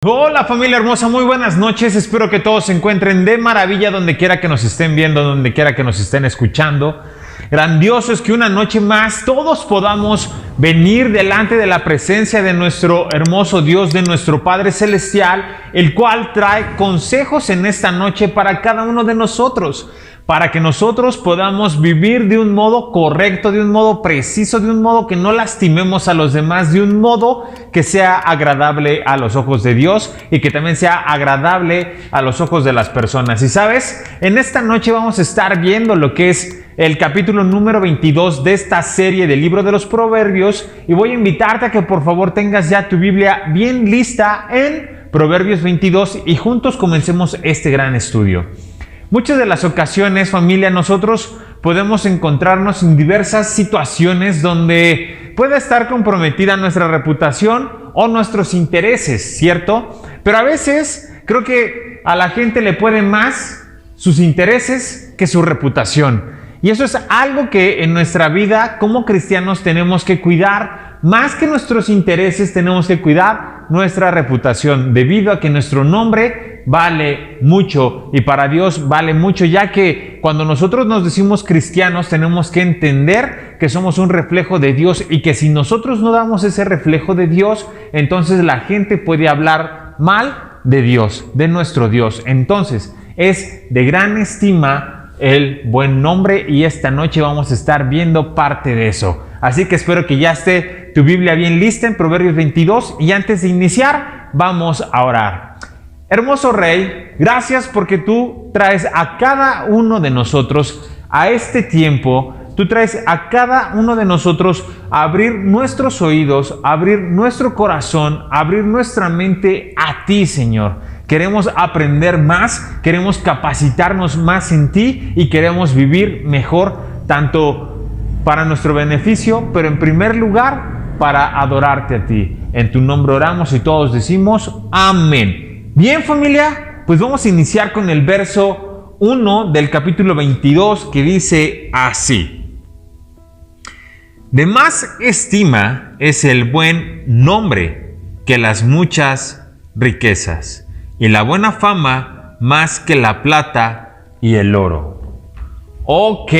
Hola familia hermosa, muy buenas noches, espero que todos se encuentren de maravilla donde quiera que nos estén viendo, donde quiera que nos estén escuchando. Grandioso es que una noche más todos podamos venir delante de la presencia de nuestro hermoso Dios, de nuestro Padre Celestial, el cual trae consejos en esta noche para cada uno de nosotros, para que nosotros podamos vivir de un modo correcto, de un modo preciso, de un modo que no lastimemos a los demás, de un modo que sea agradable a los ojos de Dios y que también sea agradable a los ojos de las personas. Y sabes, en esta noche vamos a estar viendo lo que es el capítulo número 22 de esta serie del libro de los Proverbios, y voy a invitarte a que por favor tengas ya tu Biblia bien lista en Proverbios 22 y juntos comencemos este gran estudio. Muchas de las ocasiones, familia, nosotros podemos encontrarnos en diversas situaciones donde puede estar comprometida nuestra reputación o nuestros intereses, ¿cierto? Pero a veces creo que a la gente le pueden más sus intereses que su reputación. Y eso es algo que en nuestra vida como cristianos tenemos que cuidar. Más que nuestros intereses, tenemos que cuidar nuestra reputación, debido a que nuestro nombre vale mucho y para Dios vale mucho, ya que cuando nosotros nos decimos cristianos tenemos que entender que somos un reflejo de Dios y que si nosotros no damos ese reflejo de Dios, entonces la gente puede hablar mal de Dios, de nuestro Dios. Entonces es de gran estima el buen nombre y esta noche vamos a estar viendo parte de eso. Así que espero que ya esté tu Biblia bien lista en Proverbios 22 y antes de iniciar vamos a orar. Hermoso Rey, gracias porque tú traes a cada uno de nosotros a este tiempo. Tú traes a cada uno de nosotros a abrir nuestros oídos, a abrir nuestro corazón, a abrir nuestra mente a ti, Señor. Queremos aprender más, queremos capacitarnos más en ti y queremos vivir mejor, tanto para nuestro beneficio, pero en primer lugar para adorarte a ti. En tu nombre oramos y todos decimos amén. Bien, familia, pues vamos a iniciar con el verso 1 del capítulo 22 que dice así: de más estima es el buen nombre que las muchas riquezas, y la buena fama más que la plata y el oro. Ok,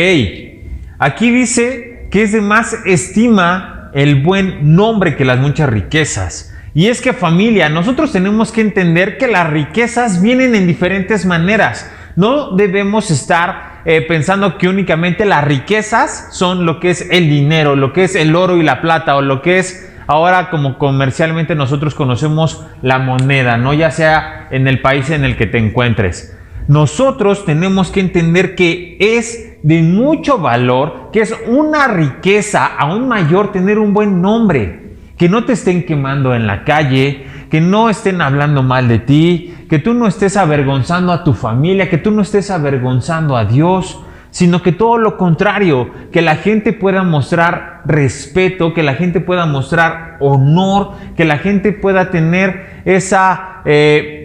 aquí dice que es de más estima el buen nombre que las muchas riquezas. Y es que, familia, nosotros tenemos que entender que las riquezas vienen en diferentes maneras. No debemos estar pensando que únicamente las riquezas son lo que es el dinero, lo que es el oro y la plata, o lo que es ahora como comercialmente nosotros conocemos la moneda, ¿no? Ya sea en el país en el que te encuentres. Nosotros tenemos que entender que es de mucho valor, que es una riqueza aún mayor tener un buen nombre. Que no te estén quemando en la calle, que no estén hablando mal de ti, que tú no estés avergonzando a tu familia, que tú no estés avergonzando a Dios, sino que todo lo contrario, que la gente pueda mostrar respeto, que la gente pueda mostrar honor, que la gente pueda tener esa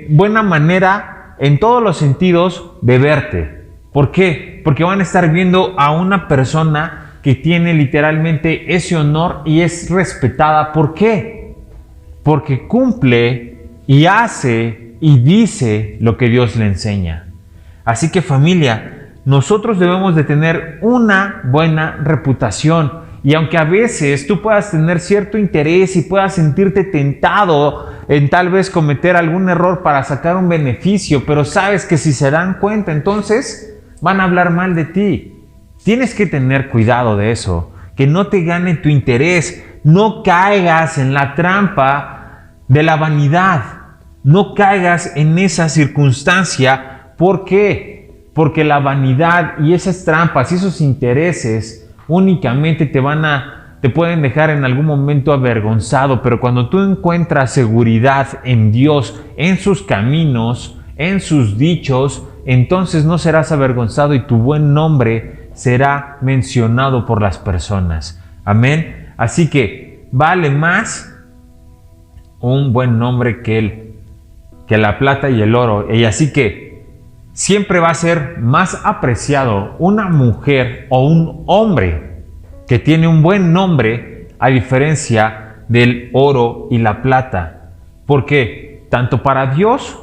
buena manera en todos los sentidos de verte. ¿Por qué? Porque van a estar viendo a una persona que tiene literalmente ese honor y es respetada. ¿Por qué? Porque cumple y hace y dice lo que Dios le enseña. Así que, familia, nosotros debemos de tener una buena reputación. Y aunque a veces tú puedas tener cierto interés y puedas sentirte tentado en tal vez cometer algún error para sacar un beneficio, pero sabes que si se dan cuenta, entonces van a hablar mal de ti. Tienes que tener cuidado de eso, que no te gane tu interés, no caigas en la trampa de la vanidad, no caigas en esa circunstancia. ¿Por qué? Porque la vanidad y esas trampas y esos intereses únicamente te pueden dejar en algún momento avergonzado, pero cuando tú encuentras seguridad en Dios, en sus caminos, en sus dichos, entonces no serás avergonzado y tu buen nombre será mencionado por las personas. Amén. Así que vale más un buen nombre que la plata y el oro. Y así que siempre va a ser más apreciado una mujer o un hombre que tiene un buen nombre a diferencia del oro y la plata. ¿Por qué? tanto para Dios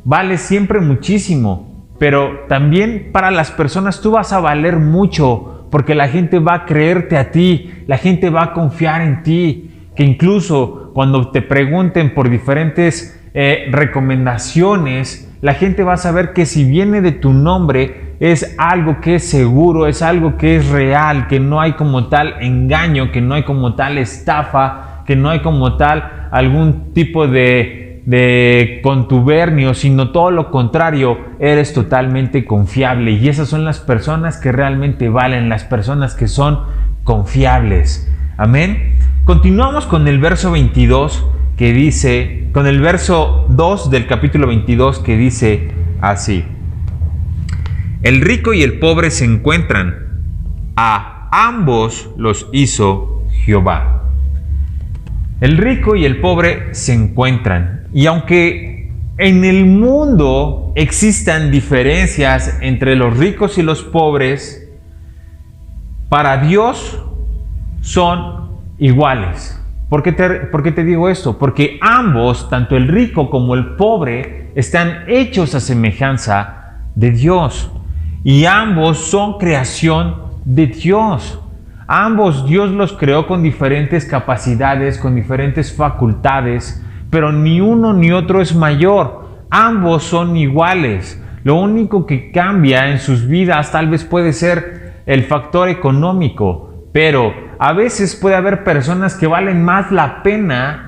vales siempre muchísimo, pero también para las personas tú vas a valer mucho, porque la gente va a creerte a ti, la gente va a confiar en ti, que incluso cuando te pregunten por diferentes recomendaciones, la gente va a saber que si viene de tu nombre es algo que es seguro, es algo que es real, que no hay como tal engaño, que no hay como tal estafa, que no hay como tal algún tipo de contubernio, sino todo lo contrario, eres totalmente confiable. Y esas son las personas que realmente valen, las personas que son confiables. Amén. Continuamos con el verso 22 que dice, con el verso 2 del capítulo 22 que dice así: el rico y el pobre se encuentran, a ambos los hizo Jehová. El rico y el pobre se encuentran, y aunque en el mundo existan diferencias entre los ricos y los pobres, para Dios son iguales. ¿Por qué te digo esto? Porque ambos, tanto el rico como el pobre, están hechos a semejanza de Dios. Y ambos son creación de Dios. Ambos Dios los creó con diferentes capacidades, con diferentes facultades, pero ni uno ni otro es mayor. Ambos son iguales. Lo único que cambia en sus vidas tal vez puede ser el factor económico, pero a veces puede haber personas que valen más la pena,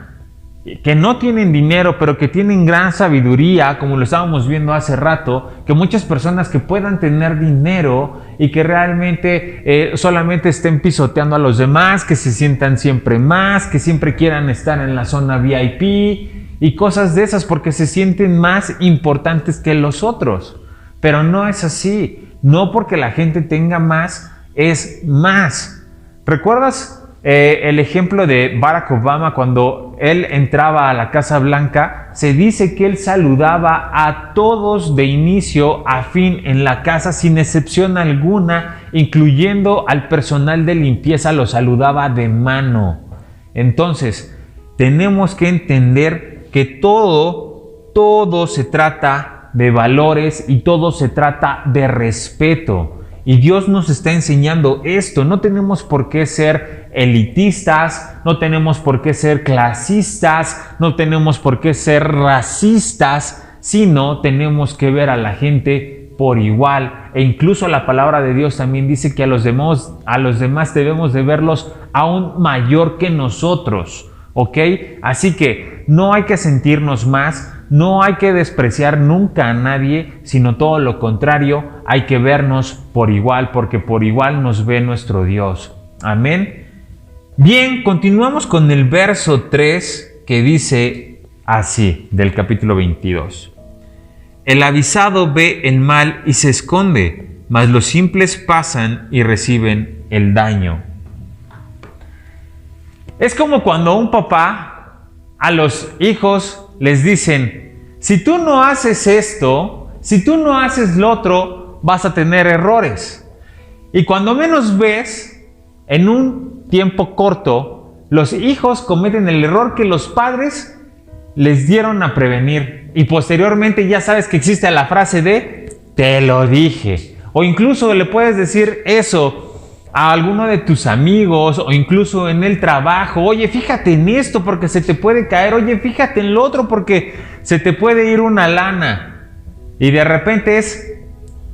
que no tienen dinero, pero que tienen gran sabiduría, como lo estábamos viendo hace rato, que muchas personas que puedan tener dinero y que realmente solamente estén pisoteando a los demás, que se sientan siempre más, que siempre quieran estar en la zona VIP y cosas de esas, porque se sienten más importantes que los otros. Pero no es así. No porque la gente tenga más, es más. ¿Recuerdas el ejemplo de Barack Obama cuando él entraba a la Casa Blanca? Se dice que él saludaba a todos de inicio a fin en la casa sin excepción alguna, incluyendo al personal de limpieza, lo saludaba de mano. Entonces, tenemos que entender que todo se trata de valores y todo se trata de respeto. Y Dios nos está enseñando esto. No tenemos por qué ser elitistas, no tenemos por qué ser clasistas, no tenemos por qué ser racistas, sino tenemos que ver a la gente por igual. E incluso la palabra de Dios también dice que a los demás debemos de verlos aún mayor que nosotros. ¿Ok? Así que no hay que sentirnos más, no hay que despreciar nunca a nadie, sino todo lo contrario, hay que vernos por igual, porque por igual nos ve nuestro Dios. Amén. Bien, continuamos con el verso 3 que dice así, del capítulo 22. El avisado ve el mal y se esconde, mas los simples pasan y reciben el daño. Es como cuando un papá a los hijos les dicen, si tú no haces esto, si tú no haces lo otro, vas a tener errores. Y cuando menos ves, en un tiempo corto, los hijos cometen el error que los padres les dieron a prevenir. Y posteriormente ya sabes que existe la frase de, te lo dije. O incluso le puedes decir eso a alguno de tus amigos o incluso en el trabajo. Oye, fíjate en esto porque se te puede caer. Oye, fíjate en lo otro porque se te puede ir una lana. Y de repente es,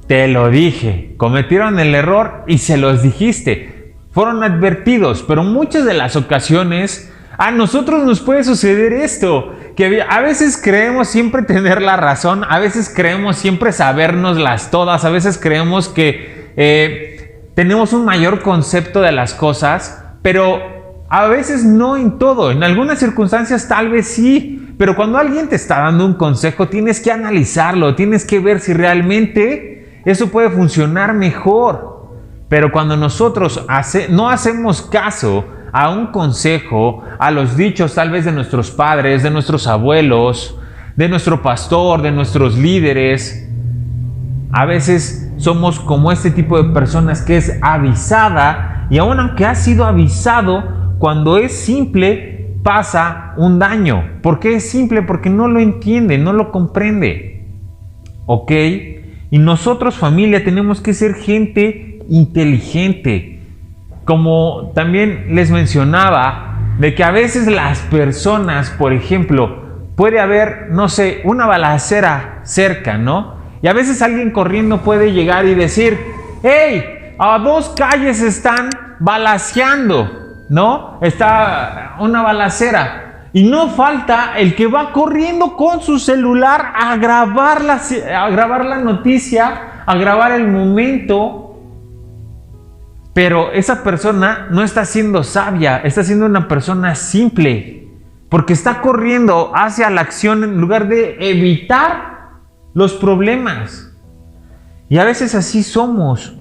te lo dije. Cometieron el error y se los dijiste. Fueron advertidos, pero muchas de las ocasiones a nosotros nos puede suceder esto, que a veces creemos siempre tener la razón, a veces creemos siempre sabérnoslas todas, a veces creemos que tenemos un mayor concepto de las cosas, pero a veces no en todo. En algunas circunstancias tal vez sí, pero cuando alguien te está dando un consejo tienes que analizarlo, tienes que ver si realmente eso puede funcionar mejor. Pero cuando nosotros no hacemos caso a un consejo, a los dichos tal vez de nuestros padres, de nuestros abuelos, de nuestro pastor, de nuestros líderes, a veces somos como este tipo de personas que es avisada, y aun aunque ha sido avisado, cuando es simple, pasa un daño. ¿Por qué es simple? Porque no lo entiende, no lo comprende. ¿Ok? Y nosotros, familia, tenemos que ser gente inteligente. Como también les mencionaba, de que a veces las personas, por ejemplo, puede haber, no sé, una balacera cerca, ¿no? Y a veces alguien corriendo puede llegar y decir, ¡hey! A 2 calles están balaceando, ¿no? Está una balacera. Y no falta el que va corriendo con su celular a grabar la noticia, a grabar el momento. Pero esa persona no está siendo sabia, está siendo una persona simple. Porque está corriendo hacia la acción en lugar de evitar los problemas. Y a veces así somos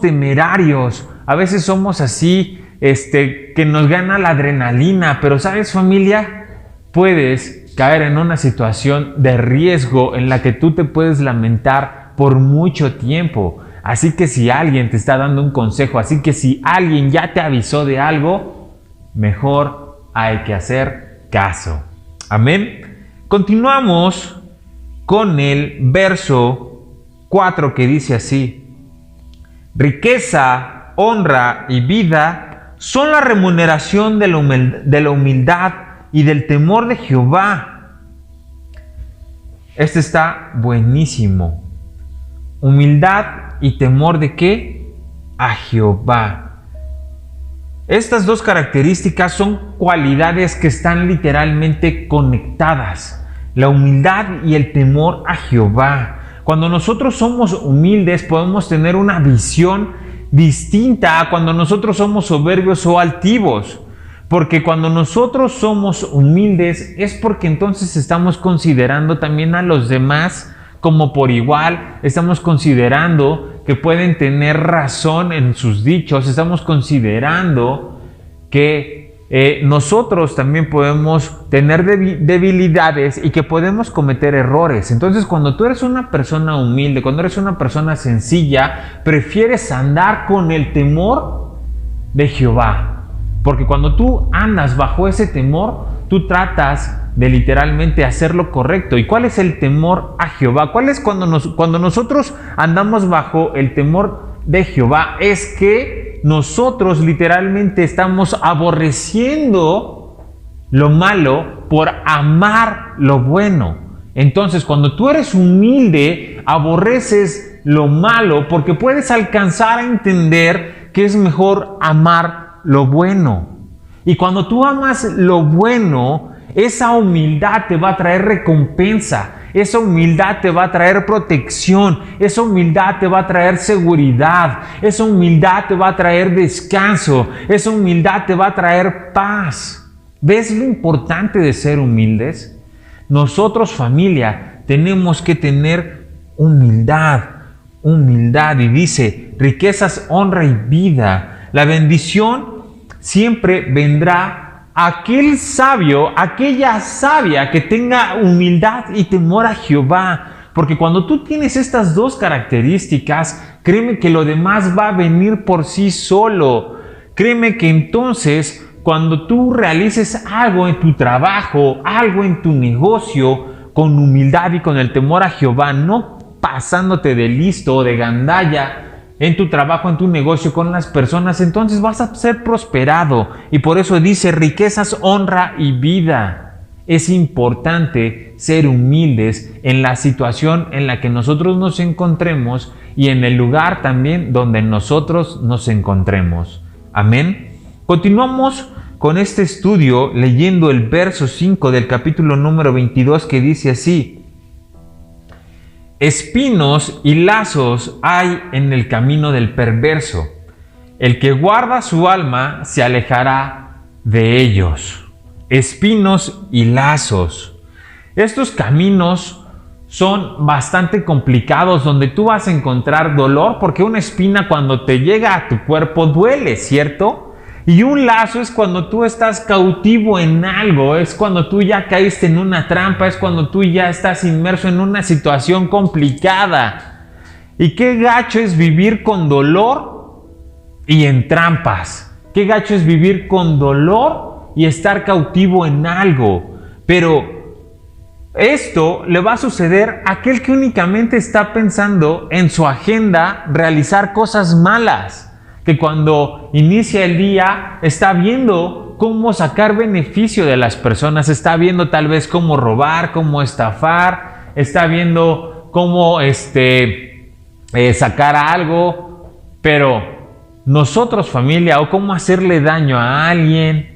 temerarios, a veces somos así, que nos gana la adrenalina, pero ¿sabes, familia? Puedes caer en una situación de riesgo en la que tú te puedes lamentar por mucho tiempo. Así que si alguien te está dando un consejo, así que si alguien ya te avisó de algo, mejor hay que hacer caso. Amén. Continuamos con el verso 4 que dice así: riqueza, honra y vida son la remuneración de la humildad y del temor de Jehová. Este está buenísimo. Humildad y temor de ¿qué? A Jehová. Estas dos características son cualidades que están literalmente conectadas. La humildad y el temor a Jehová. Cuando nosotros somos humildes podemos tener una visión distinta a cuando nosotros somos soberbios o altivos. Porque cuando nosotros somos humildes es porque entonces estamos considerando también a los demás como por igual, estamos considerando que pueden tener razón en sus dichos, estamos considerando que nosotros también podemos tener debilidades y que podemos cometer errores. Entonces, cuando tú eres una persona humilde, cuando eres una persona sencilla, prefieres andar con el temor de Jehová. Porque cuando tú andas bajo ese temor, tú tratas de literalmente hacer lo correcto. ¿Y cuál es el temor a Jehová? ¿Cuál es cuando nosotros andamos bajo el temor de Jehová? Es que nosotros literalmente estamos aborreciendo lo malo por amar lo bueno. Entonces, cuando tú eres humilde, aborreces lo malo porque puedes alcanzar a entender que es mejor amar lo bueno. Y cuando tú amas lo bueno, esa humildad te va a traer recompensa, esa humildad te va a traer protección, esa humildad te va a traer seguridad, esa humildad te va a traer descanso, esa humildad te va a traer paz. ¿Ves lo importante de ser humildes? Nosotros, familia, tenemos que tener humildad, y dice, riquezas, honra y vida. La bendición siempre vendrá aquel sabio, aquella sabia que tenga humildad y temor a Jehová. Porque cuando tú tienes estas dos características, créeme que lo demás va a venir por sí solo. Créeme que entonces, cuando tú realices algo en tu trabajo, algo en tu negocio, con humildad y con el temor a Jehová, no pasándote de listo o de gandalla, en tu trabajo, en tu negocio, con las personas, entonces vas a ser prosperado. Y por eso dice riquezas, honra y vida. Es importante ser humildes en la situación en la que nosotros nos encontremos y en el lugar también donde nosotros nos encontremos. Amén. Continuamos con este estudio leyendo el verso 5 del capítulo número 22 que dice así: espinos y lazos hay en el camino del perverso. El que guarda su alma se alejará de ellos. Espinos y lazos. Estos caminos son bastante complicados donde tú vas a encontrar dolor porque una espina cuando te llega a tu cuerpo duele, ¿cierto? Y un lazo es cuando tú estás cautivo en algo, es cuando tú ya caíste en una trampa, es cuando tú ya estás inmerso en una situación complicada. Y qué gacho es vivir con dolor y en trampas. Qué gacho es vivir con dolor y estar cautivo en algo. Pero esto le va a suceder a aquel que únicamente está pensando en su agenda realizar cosas malas, que cuando inicia el día está viendo cómo sacar beneficio de las personas, está viendo tal vez cómo robar, cómo estafar, está viendo cómo sacar algo, pero nosotros, familia, o cómo hacerle daño a alguien.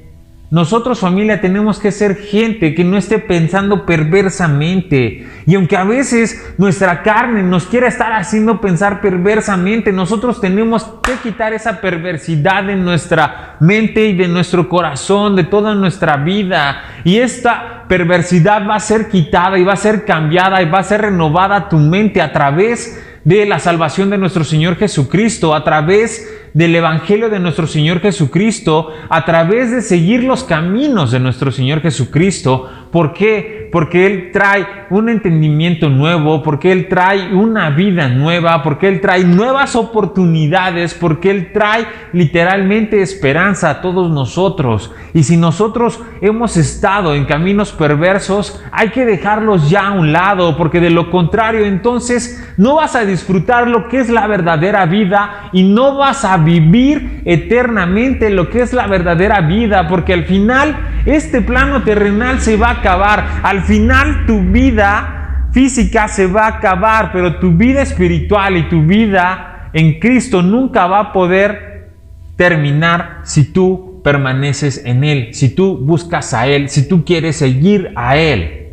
Nosotros, familia, tenemos que ser gente que no esté pensando perversamente. Y aunque a veces nuestra carne nos quiera estar haciendo pensar perversamente, nosotros tenemos que quitar esa perversidad de nuestra mente y de nuestro corazón, de toda nuestra vida. Y esta perversidad va a ser quitada y va a ser cambiada y va a ser renovada tu mente a través de la salvación de nuestro Señor Jesucristo, a través del Evangelio de nuestro Señor Jesucristo, a través de seguir los caminos de nuestro Señor Jesucristo. ¿Por qué? Porque Él trae un entendimiento nuevo, porque Él trae una vida nueva, porque Él trae nuevas oportunidades, porque Él trae literalmente esperanza a todos nosotros. Y si nosotros hemos estado en caminos perversos, hay que dejarlos ya a un lado, porque de lo contrario, entonces no vas a disfrutar lo que es la verdadera vida y no vas a vivir eternamente lo que es la verdadera vida, porque al final este plano terrenal se va a acabar. Al final tu vida física se va a acabar, pero tu vida espiritual y tu vida en Cristo nunca va a poder terminar si tú permaneces en Él, si tú buscas a Él, si tú quieres seguir a Él.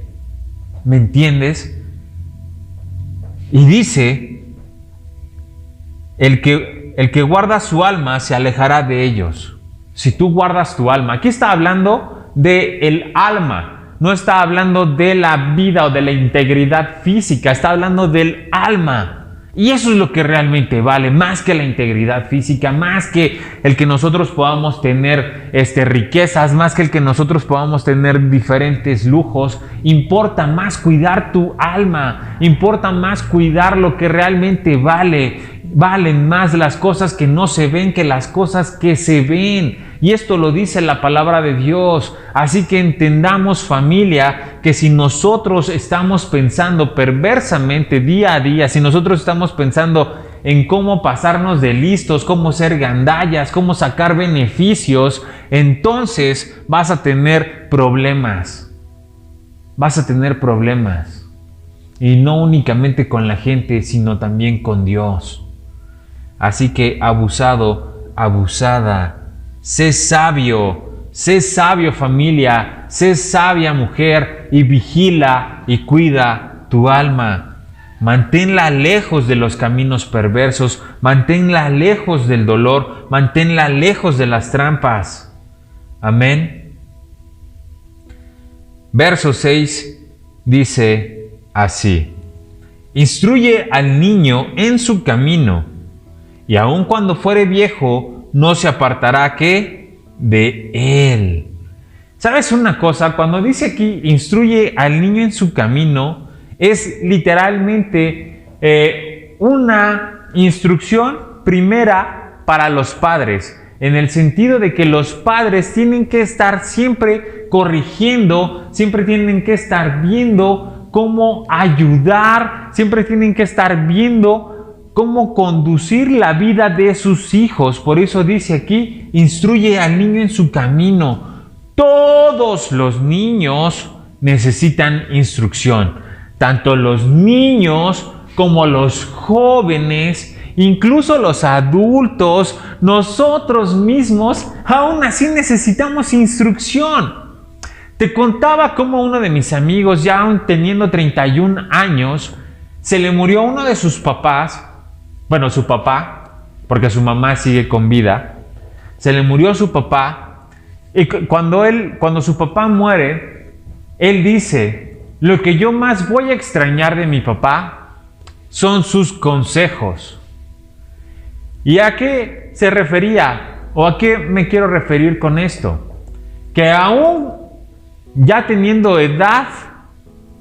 ¿Me entiendes? Y dice, el que guarda su alma se alejará de ellos. Si tú guardas tu alma, aquí está hablando del alma. No está hablando de la vida o de la integridad física, está hablando del alma. Y eso es lo que realmente vale, más que la integridad física, más que el que nosotros podamos tener riquezas, más que el que nosotros podamos tener diferentes lujos. Importa más cuidar tu alma, importa más cuidar lo que realmente vale. Valen más las cosas que no se ven que las cosas que se ven. Y esto lo dice la palabra de Dios. Así que entendamos, familia, que si nosotros estamos pensando perversamente día a día, si nosotros estamos pensando en cómo pasarnos de listos, cómo ser gandallas, cómo sacar beneficios, entonces vas a tener problemas. Vas a tener problemas. Y no únicamente con la gente, sino también con Dios. Así que abusado, abusada, sé sabio familia, sé sabia mujer y vigila y cuida tu alma. Manténla lejos de los caminos perversos, manténla lejos del dolor, manténla lejos de las trampas. Amén. Verso 6 dice así: instruye al niño en su camino, y aun cuando fuere viejo, no se apartará ¿qué? De él. ¿Sabes una cosa? Cuando dice aquí, instruye al niño en su camino, es literalmente una instrucción primera para los padres, en el sentido de que los padres tienen que estar siempre corrigiendo, siempre tienen que estar viendo cómo ayudar, siempre tienen que estar viendo cómo conducir la vida de sus hijos. Por eso dice aquí, instruye al niño en su camino. Todos los niños necesitan instrucción, tanto los niños como los jóvenes, incluso los adultos, nosotros mismos, aún así necesitamos instrucción. Te contaba cómo uno de mis amigos, ya aún teniendo 31 años, se le murió uno de sus papás. Bueno, su papá, porque su mamá sigue con vida. Se le murió su papá. Y cuando su papá muere, él dice: lo que yo más voy a extrañar de mi papá son sus consejos. ¿Y a qué se refería? ¿O a qué me quiero referir con esto? Que aún ya teniendo edad,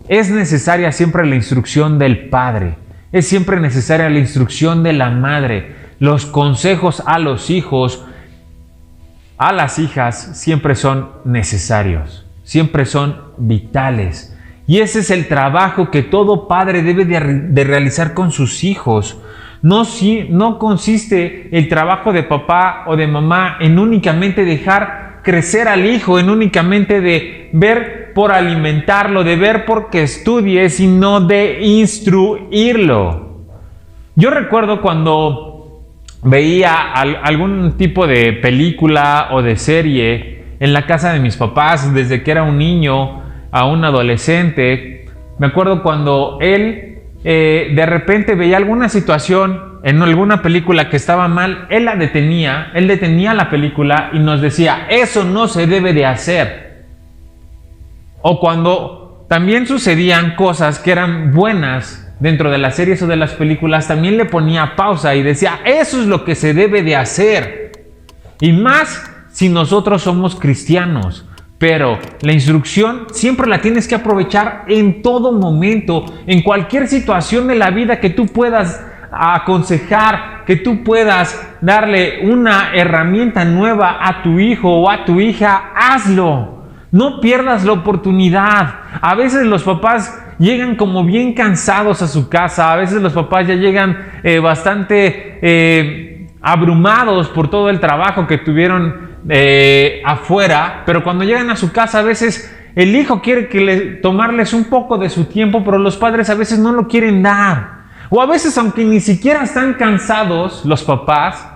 es necesaria siempre la instrucción del padre. Es siempre necesaria la instrucción de la madre, los consejos a los hijos. a las hijas siempre son necesarios, siempre son vitales. Y ese es el trabajo que todo padre debe de realizar con sus hijos. No consiste el trabajo de papá o de mamá en únicamente dejar crecer al hijo, en únicamente de ver por alimentarlo, de ver por que estudie, sino de instruirlo. Yo recuerdo cuando veía algún tipo de película o de serie en la casa de mis papás, desde que era un niño a un adolescente. Me acuerdo cuando él de repente veía alguna situación en alguna película que estaba mal, él detenía la película y nos decía, eso no se debe de hacer. O cuando también sucedían cosas que eran buenas dentro de las series o de las películas, también le ponía pausa y decía, eso es lo que se debe de hacer. Y más si nosotros somos cristianos. Pero la instrucción siempre la tienes que aprovechar en todo momento, en cualquier situación de la vida que tú puedas aconsejar, que tú puedas darle una herramienta nueva a tu hijo o a tu hija, hazlo. No pierdas la oportunidad. A veces los papás llegan como bien cansados a su casa, a veces los papás ya llegan bastante abrumados por todo el trabajo que tuvieron afuera, pero cuando llegan a su casa a veces el hijo quiere tomarles un poco de su tiempo, pero los padres a veces no lo quieren dar. O a veces, aunque ni siquiera están cansados, los papás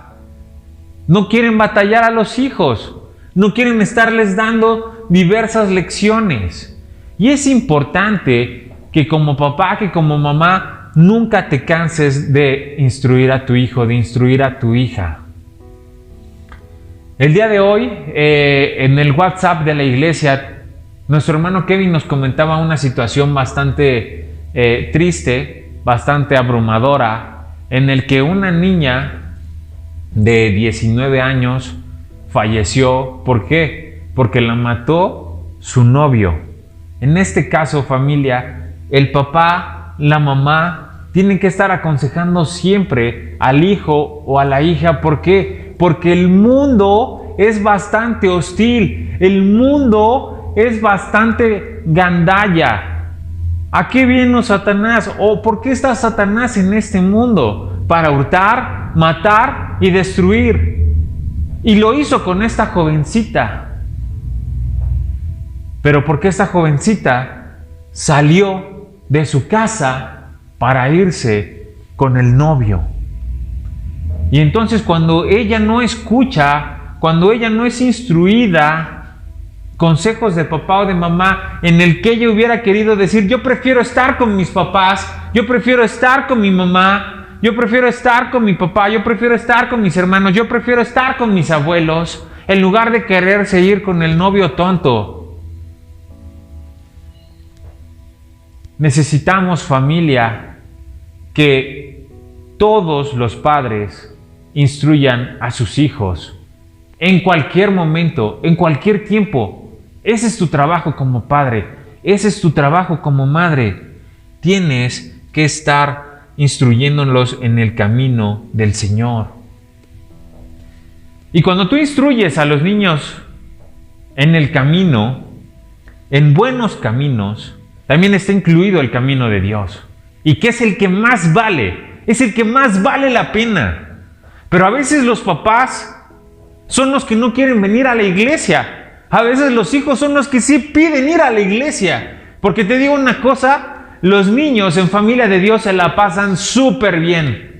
no quieren batallar a los hijos, no quieren estarles dando diversas lecciones. Y es importante que como papá, que como mamá, nunca te canses de instruir a tu hijo, de instruir a tu hija. El día de hoy, en el WhatsApp de la iglesia, nuestro hermano Kevin nos comentaba una situación bastante triste, bastante abrumadora, en el que una niña de 19 años falleció. ¿Por qué? Porque la mató su novio. En este caso, familia, el papá, la mamá, tienen que estar aconsejando siempre al hijo o a la hija. ¿Por qué? Porque el mundo es bastante hostil, el mundo es bastante gandalla. ¿A qué vino Satanás? ¿O por qué está Satanás en este mundo? Para hurtar, matar y destruir. Y lo hizo con esta jovencita. Pero ¿por qué esta jovencita salió de su casa para irse con el novio? Y entonces cuando ella no escucha, cuando ella no es instruida, consejos de papá o de mamá, en el que ella hubiera querido decir, yo prefiero estar con mis papás, yo prefiero estar con mi mamá, yo prefiero estar con mi papá, yo prefiero estar con mis hermanos, yo prefiero estar con mis abuelos, en lugar de querer seguir con el novio tonto. Necesitamos, familia, que todos los padres instruyan a sus hijos en cualquier momento, en cualquier tiempo. Ese es tu trabajo como padre, ese es tu trabajo como madre. Tienes que estar instruyéndolos en el camino del Señor. Y cuando tú instruyes a los niños en el camino, en buenos caminos, también está incluido el camino de Dios. Y que es el que más vale, es el que más vale la pena. Pero a veces los papás son los que no quieren venir a la iglesia. A veces los hijos son los que sí piden ir a la iglesia. Porque te digo una cosa, los niños en familia de Dios se la pasan súper bien.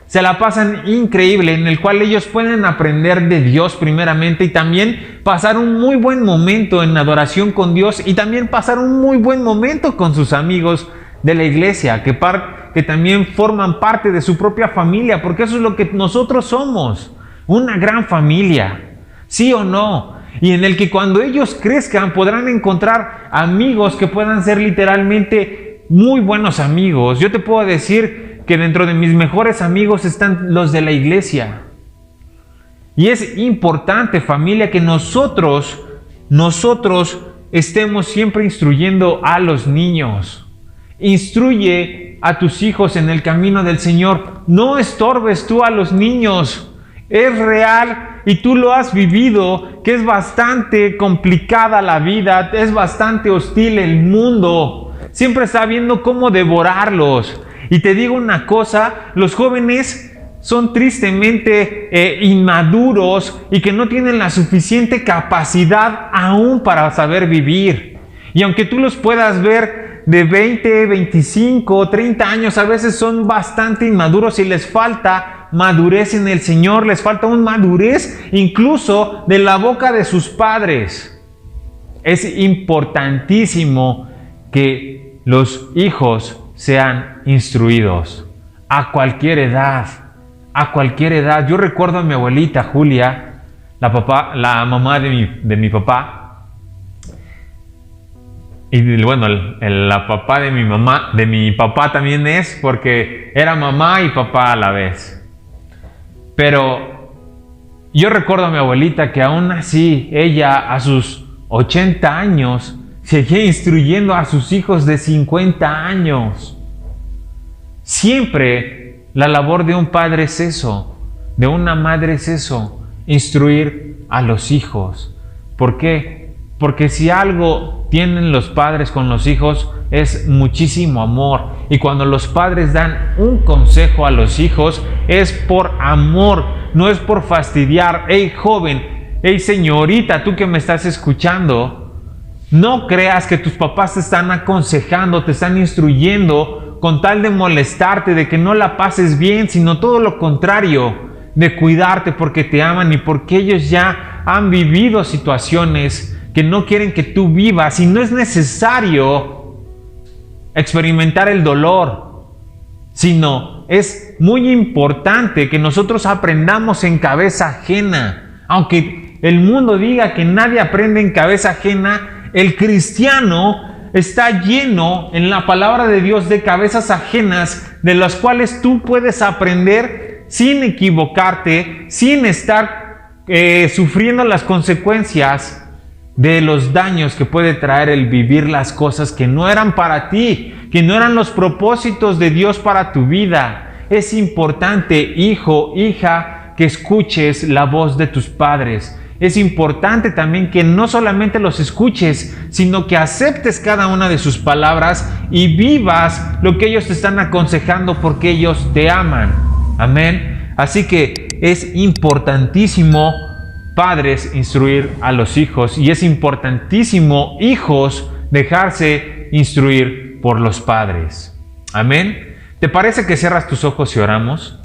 Se la pasan increíble, en el cual ellos pueden aprender de Dios primeramente y también pasar un muy buen momento en adoración con Dios y también pasar un muy buen momento con sus amigos de la iglesia, que también forman parte de su propia familia, porque eso es lo que nosotros somos, una gran familia, ¿sí o no? Y en el que cuando ellos crezcan podrán encontrar amigos que puedan ser literalmente muy buenos amigos. Yo te puedo decir que dentro de mis mejores amigos están los de la iglesia. Y es importante, familia, que nosotros estemos siempre instruyendo a los niños. Instruye a tus hijos en el camino del Señor. No estorbes tú a los niños. Es real y tú lo has vivido, que es bastante complicada la vida, es bastante hostil el mundo, siempre está viendo cómo devorarlos. Y te digo una cosa, los jóvenes son tristemente inmaduros y que no tienen la suficiente capacidad aún para saber vivir. Y aunque tú los puedas ver de 20, 25, 30 años, a veces son bastante inmaduros y les falta madurez en el Señor, les falta una madurez incluso de la boca de sus padres. Es importantísimo que los hijos sean instruidos a cualquier edad. A cualquier edad. Yo recuerdo a mi abuelita Julia, la mamá de mi papá, y bueno, la papá de mi papá también es, porque era mamá y papá a la vez. Pero yo recuerdo a mi abuelita que aún así, ella a sus 80 años, seguía instruyendo a sus hijos de 50 años. Siempre la labor de un padre es eso, de una madre es eso, instruir a los hijos. ¿Por qué? Porque si algo tienen los padres con los hijos es muchísimo amor. Y cuando los padres dan un consejo a los hijos es por amor, no es por fastidiar. Hey joven, hey señorita, tú que me estás escuchando, no creas que tus papás te están aconsejando, te están instruyendo con tal de molestarte, de que no la pases bien, sino todo lo contrario, de cuidarte porque te aman y porque ellos ya han vivido situaciones que no quieren que tú vivas, y no es necesario experimentar el dolor, sino es muy importante que nosotros aprendamos en cabeza ajena. Aunque el mundo diga que nadie aprende en cabeza ajena, el cristiano está lleno en la palabra de Dios de cabezas ajenas de las cuales tú puedes aprender sin equivocarte, sin estar sufriendo las consecuencias de los daños que puede traer el vivir las cosas que no eran para ti, que no eran los propósitos de Dios para tu vida. Es importante, hijo, hija, que escuches la voz de tus padres. Es importante también que no solamente los escuches, sino que aceptes cada una de sus palabras y vivas lo que ellos te están aconsejando, porque ellos te aman. Amén. Así que es importantísimo, padres, instruir a los hijos, y es importantísimo, hijos, dejarse instruir por los padres. Amén. ¿Te parece que cierras tus ojos y oramos?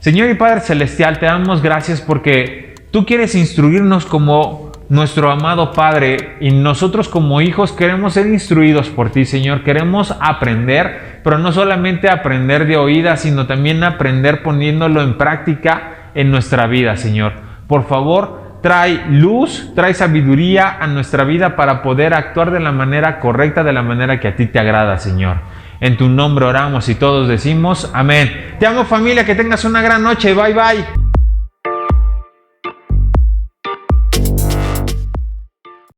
Señor y Padre Celestial, te damos gracias porque tú quieres instruirnos como nuestro amado Padre, y nosotros como hijos queremos ser instruidos por ti, Señor. Queremos aprender, pero no solamente aprender de oídas, sino también aprender poniéndolo en práctica en nuestra vida, Señor. Por favor, trae luz, trae sabiduría a nuestra vida para poder actuar de la manera correcta, de la manera que a ti te agrada, Señor. En tu nombre oramos y todos decimos amén. Te amo, familia, que tengas una gran noche. Bye, bye.